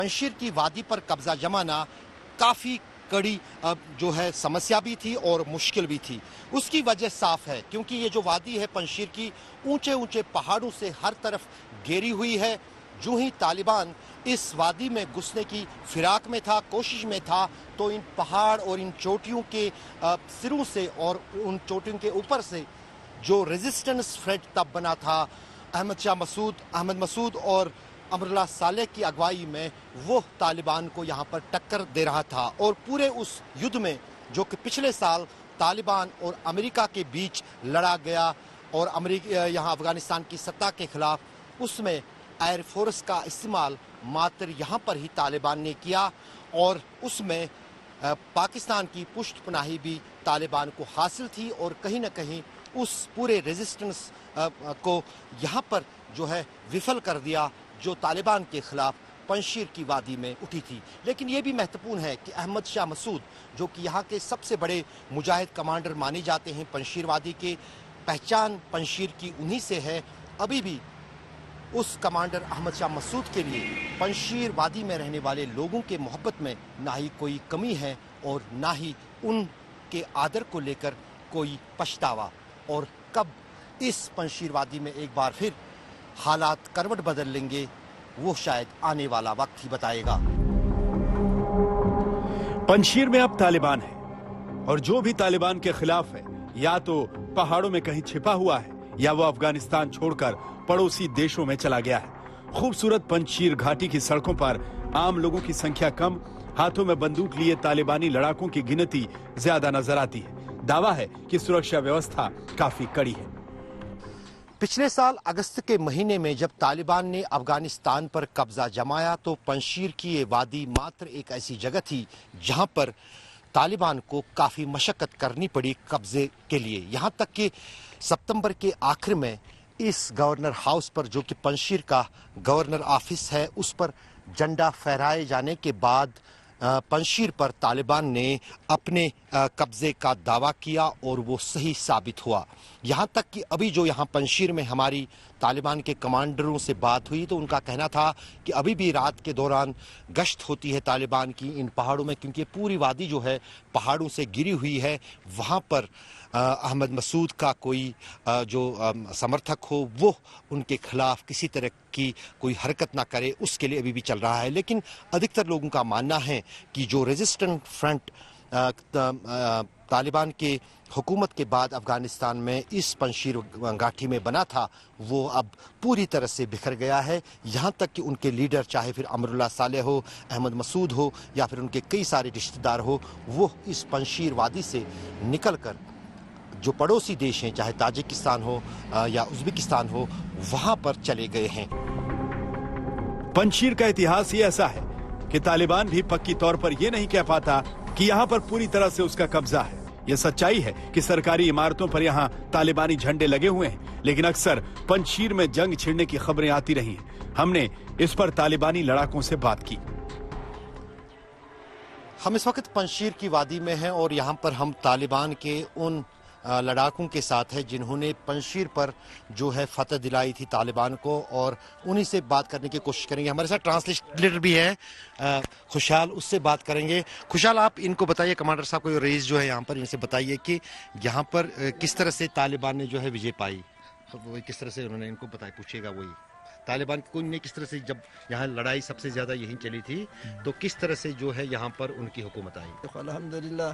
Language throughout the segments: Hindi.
पंजशीर की वादी पर कब्जा जमाना काफ़ी कड़ी जो है समस्या भी थी और मुश्किल भी थी। उसकी वजह साफ है क्योंकि ये जो वादी है पंजशीर की ऊंचे ऊंचे पहाड़ों से हर तरफ घेरी हुई है। जो ही तालिबान इस वादी में घुसने की फिराक में था, कोशिश में था, तो इन पहाड़ और इन चोटियों के सिरों से और उन चोटियों के ऊपर से जो रेजिस्टेंस फ्रंट तब बना था अहमद मसूद और अमरुल्लाह सालेह की अगुवाई में, वो तालिबान को यहाँ पर टक्कर दे रहा था। और पूरे उस युद्ध में जो कि पिछले साल तालिबान और अमेरिका के बीच लड़ा गया और अमेरिका यहाँ अफगानिस्तान की सत्ता के खिलाफ, उसमें एयरफोर्स का इस्तेमाल मात्र यहाँ पर ही तालिबान ने किया और उसमें पाकिस्तान की पुष्टपनाही भी तालिबान को हासिल थी और कहीं ना कहीं उस पूरे रेजिस्टेंस को यहाँ पर जो है विफल कर दिया जो तालिबान के खिलाफ पंजशीर की वादी में उठी थी। लेकिन ये भी महत्वपूर्ण है कि अहमद शाह मसूद जो कि यहाँ के सबसे बड़े मुजाहिद कमांडर माने जाते हैं पंजशीर वादी के, पहचान पंजशीर की उन्हीं से है। अभी भी उस कमांडर अहमद शाह मसूद के लिए पंजशीर वादी में रहने वाले लोगों के मोहब्बत में ना ही कोई कमी है और ना ही उनके आदर को लेकर कोई पछतावा। और कब इस पंजशीर वादी में एक बार फिर हालात करवट बदल लेंगे, वो शायद आने वाला वक्त ही बताएगा। पंजशीर में अब तालिबान है और जो भी तालिबान के खिलाफ है या तो पहाड़ों में कहीं छिपा हुआ है या वो अफगानिस्तान छोड़कर पड़ोसी देशों में चला गया है। खूबसूरत पंजशीर घाटी की सड़कों पर आम लोगों की संख्या कम, हाथों में बंदूक लिए तालिबानी लड़ाकों की गिनती ज्यादा नजर आती है। दावा है कि सुरक्षा व्यवस्था काफी कड़ी है। पिछले साल अगस्त के महीने में जब तालिबान ने अफगानिस्तान पर कब्जा जमाया तो पंजशीर की ये वादी मात्र एक ऐसी जगह थी जहां पर तालिबान को काफ़ी मशक्कत करनी पड़ी कब्जे के लिए। यहां तक कि सितंबर के आखिर में इस गवर्नर हाउस पर, जो कि पंजशीर का गवर्नर ऑफिस है, उस पर झंडा फहराए जाने के बाद पंजशीर पर तालिबान ने अपने कब्जे का दावा किया और वो सही साबित हुआ। यहाँ तक कि अभी जो यहाँ पंजशीर में हमारी तालिबान के कमांडरों से बात हुई तो उनका कहना था कि अभी भी रात के दौरान गश्त होती है तालिबान की इन पहाड़ों में, क्योंकि पूरी वादी जो है पहाड़ों से घिरी हुई है। वहाँ पर अहमद मसूद का कोई जो समर्थक हो वो उनके खिलाफ किसी तरह की कोई हरकत ना करे, उसके लिए अभी भी चल रहा है। लेकिन अधिकतर लोगों का मानना है कि जो रेजिस्टेंट फ्रंट तालिबान के हुकूमत के बाद अफगानिस्तान में इस पंजशीर घाटी में बना था, वो अब पूरी तरह से बिखर गया है। यहाँ तक कि उनके लीडर, चाहे फिर अमरुल्लाह सालेह हो, अहमद मसूद हो या फिर उनके कई सारे रिश्तेदार हो, वो इस पंजशीर वादी से निकलकर जो पड़ोसी देश हैं, चाहे ताजिकिस्तान हो या उज़्बेकिस्तान हो, वहाँ पर चले गए हैं। पंजशीर का इतिहास ही ऐसा है कि तालिबान भी पक्की तौर पर यह नहीं कह पाता कि यहाँ पर पूरी तरह से उसका कब्जा है। यह सच्चाई है कि सरकारी इमारतों पर यहाँ तालिबानी झंडे लगे हुए हैं, लेकिन अक्सर पंजशीर में जंग छिड़ने की खबरें आती रही हैं। हमने इस पर तालिबानी लड़ाकों से बात की। हम इस वक्त पंजशीर की वादी में हैं और यहाँ पर हम तालिबान के उन लड़ाकों के साथ है जिन्होंने पंजशीर पर जो है फतह दिलाई थी तालिबान को, और उन्हीं से बात करने की कोशिश करेंगे। हमारे साथ ट्रांसलेटर भी है खुशहाल, उससे बात करेंगे। खुशहाल, आप इनको बताइए, कमांडर साहब को, रईस जो है यहाँ पर, इनसे बताइए कि यहाँ पर किस तरह से तालिबान ने जो है विजय पाई, वही किस तरह से उन्होंने इनको बताया, पूछेगा वही तालिबान को ने किस तरह से, जब यहाँ लड़ाई सबसे ज़्यादा यहीं चली थी, तो किस तरह से जो है यहाँ पर उनकी हुकूमत आई। अल्हम्दुलिल्लाह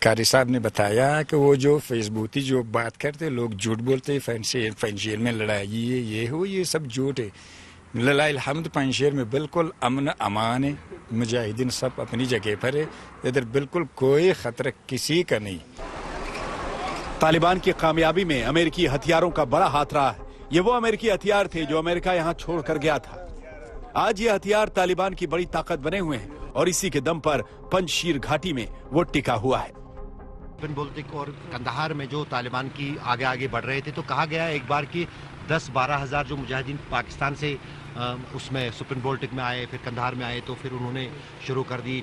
कारी साहब ने बताया कि वो जो फेसबुकी जो बात करते लोग झूठ बोलते, पंजशीर में लड़ाई है, ये हो, ये सब झूठ है। लल्लाहिल्हम्द पंजशीर में बिल्कुल अमन अमान है, मुजाहिदीन सब अपनी जगह पर है, इधर बिल्कुल कोई खतरा किसी का नहीं। तालिबान की कामयाबी में अमेरिकी हथियारों का बड़ा हाथ रहा है। ये वो अमेरिकी हथियार थे जो अमेरिका यहाँ छोड़कर गया था। आज ये हथियार तालिबान की बड़ी ताकत बने हुए हैं और इसी के दम पर पंजशीर घाटी में वो टिका हुआ है। पिन बोल्तिक और कंधार में जो तालिबान की आगे आगे बढ़ रहे थे तो कहा गया एक बार कि 10-12 हज़ार जो मुजाहिदीन पाकिस्तान से उसमें सुपिन बोल्टिक में आए, फिर कंधार में आए, तो फिर उन्होंने शुरू कर दी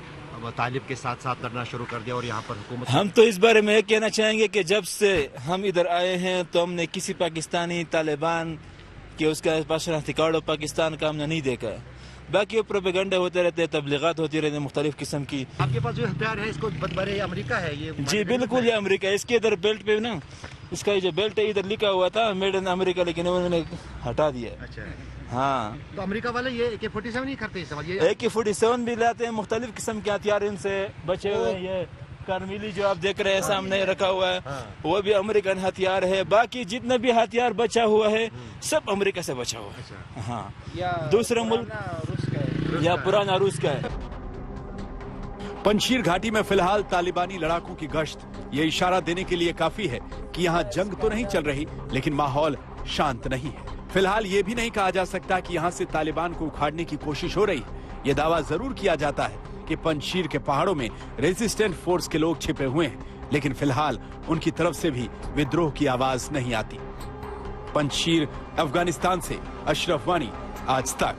तालिब के साथ साथ लड़ना शुरू कर दिया और यहाँ पर हुकूमत। हम तो इस बारे में कहना चाहेंगे कि जब से हम इधर आए हैं तो हमने किसी पाकिस्तानी तालिबान के उसका पास तिकाड़ पाकिस्तान का हमने नहीं देखा है। बाकी वो प्रोपेगेंडा होते रहते हैं, तबलीगात होती रहती है मुख्तलिफ किस्म की। आपके पास जो हथियार है इसको बदबरे अमेरिका है ये? जी बिल्कुल, ये अमेरिका है। इसके इधर बेल्ट पे ना, इसका ये जो बेल्ट है इधर लिखा हुआ था मेड इन अमेरिका, लेकिन उन्होंने हटा दिया। अच्छा, हाँ। तो अमेरिका वाले ये AK-47 नहीं करते इस सवाल? ये AK-47 भी लाते हैं, मुख्तलिफ किस्म के हथियार इनसे बचे हुए हैं। ये कार्मिली जो आप देख रहे हैं सामने रखा हुआ है, वो भी अमेरिकन हथियार है। बाकी जितना भी हथियार बचा हुआ है सब अमेरिका से बचा हुआ है। हाँ, या दूसरा मुल्क या पुराना रूस का है। पंजशीर घाटी में फिलहाल तालिबानी लड़ाकों की गश्त ये इशारा देने के लिए काफी है कि यहाँ जंग तो नहीं चल रही, लेकिन माहौल शांत नहीं है। फिलहाल ये भी नहीं कहा जा सकता कि यहाँ से तालिबान को उखाड़ने की कोशिश हो रही है। ये दावा जरूर किया जाता है कि पंजशीर के पहाड़ों में रेजिस्टेंट फोर्स के लोग छिपे हुए हैं, लेकिन फिलहाल उनकी तरफ से भी विद्रोह की आवाज नहीं आती। पंजशीर, अफगानिस्तान से अशरफ वानी, आज तक।